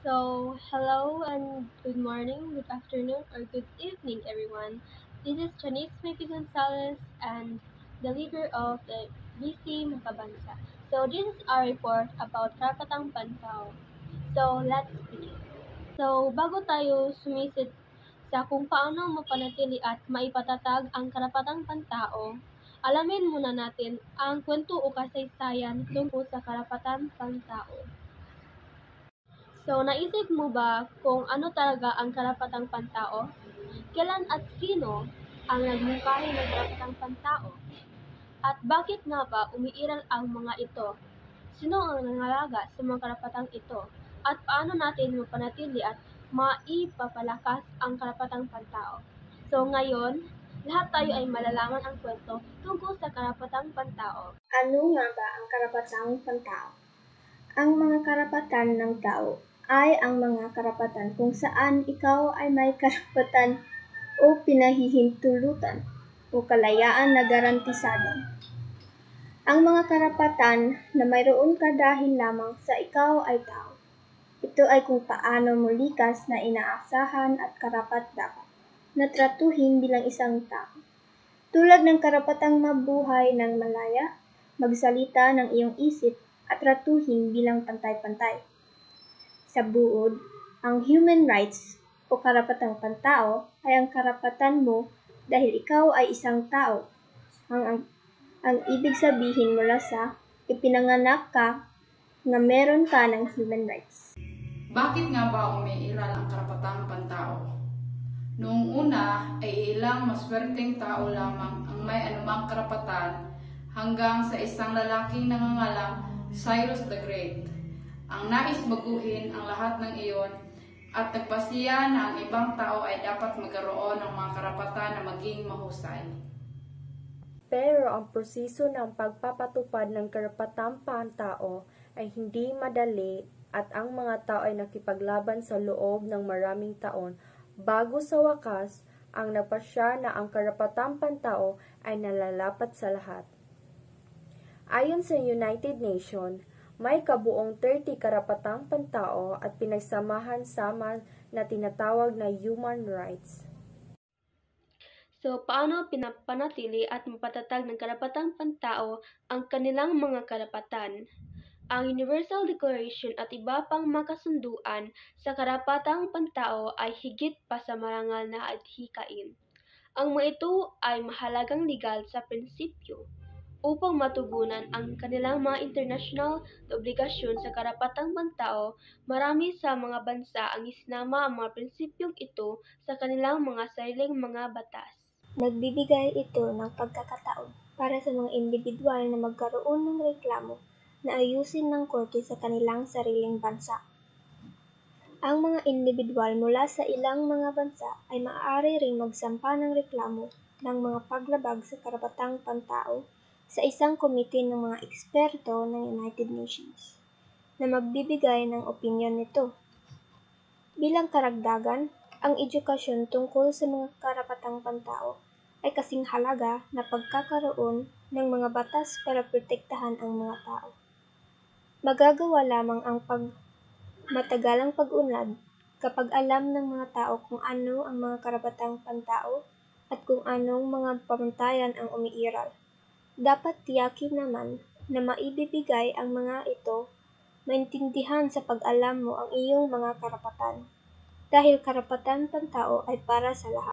Hello and good morning, good afternoon, or good evening, everyone. This is Janice Maypi Gonzalez and the leader of the BC Makabansa. This is our report about Karapatang Pantao. Let's begin. Bago tayo sumisid sa kung paano mapanatili at maipatatag ang karapatang pantao, alamin muna natin ang kwento o kasaysayan tungkol sa karapatang pantao. Naisip mo ba kung ano talaga ang karapatang pantao? Kailan at sino ang nagmungkahi ng karapatang pantao? At bakit nga ba umiiral ang mga ito? Sino ang nangangalaga sa mga karapatang ito? At paano natin mapanatili at maipapalakas ang karapatang pantao? Ngayon, lahat tayo ay malalaman ang kwento tungkol sa karapatang pantao. Ano nga ba ang karapatang pantao? Ang mga karapatan ng tao ay ang mga karapatan kung saan ikaw ay may karapatan o pinahihintulutan o kalayaan na garantisado. Ang mga karapatan na mayroon ka dahil lamang sa ikaw ay tao. Ito ay kung paano mo likas na inaasahan at karapat-dapat na tratuhin bilang isang tao. Tulad ng karapatang mabuhay ng malaya, magsalita ng iyong isip at tratuhin bilang pantay-pantay. Sa buod, ang human rights o karapatang pantao ay ang karapatan mo dahil ikaw ay isang tao. Ang ibig sabihin mula sa ipinanganak ka na meron ka ng human rights. Bakit nga ba umiiral ang karapatang pantao? Noong una ay ilang maswerteng tao lamang ang may anumang karapatan hanggang sa isang lalaking nangangalang Cyrus the Great. Ang nais baguhin ang lahat ng iyon at nagpasiya na ang ibang tao ay dapat magkaroon ng mga karapatan na maging mahusay. Pero ang proseso ng pagpapatupad ng karapatang pantao ay hindi madali at ang mga tao ay nakipaglaban sa loob ng maraming taon bago sa wakas ang nagpasya na ang karapatang pantao ay nalalapat sa lahat. Ayon sa United Nations, may kabuong 30 karapatang pantao at pinagsamahan-sama na tinatawag na human rights. Paano pinapanatili at mapatatag ng karapatang pantao ang kanilang mga karapatan? Ang Universal Declaration at iba pang makasunduan sa karapatang pantao ay higit pa sa marangal na adhikain. Ang mga ito ay mahalagang legal sa prinsipyo upang matugunan ang kanilang mga internasyonal na obligasyon sa karapatang pantao. Marami sa mga bansa ang isinama ang mga prinsipyong ito sa kanilang mga sariling mga batas. Nagbibigay ito ng pagkakataon para sa mga individual na magkaroon ng reklamo na ayusin ng korte sa kanilang sariling bansa. Ang mga individual mula sa ilang mga bansa ay maaari ring magsampa ng reklamo ng mga paglabag sa karapatang pantao sa isang komite ng mga eksperto ng United Nations na magbibigay ng opinyon nito. Bilang karagdagan, ang edukasyon tungkol sa mga karapatang pantao ay kasing halaga na pagkakaroon ng mga batas para protektahan ang mga tao. Magagawa lamang ang matagalang pag-unlad kapag alam ng mga tao kung ano ang mga karapatang pantao at kung anong mga pamantayan ang umiiral. Dapat tiyakin naman na maibibigay ang mga ito maintindihan sa pag-alam mo ang iyong mga karapatan. Dahil karapatan pantao ay para sa lahat.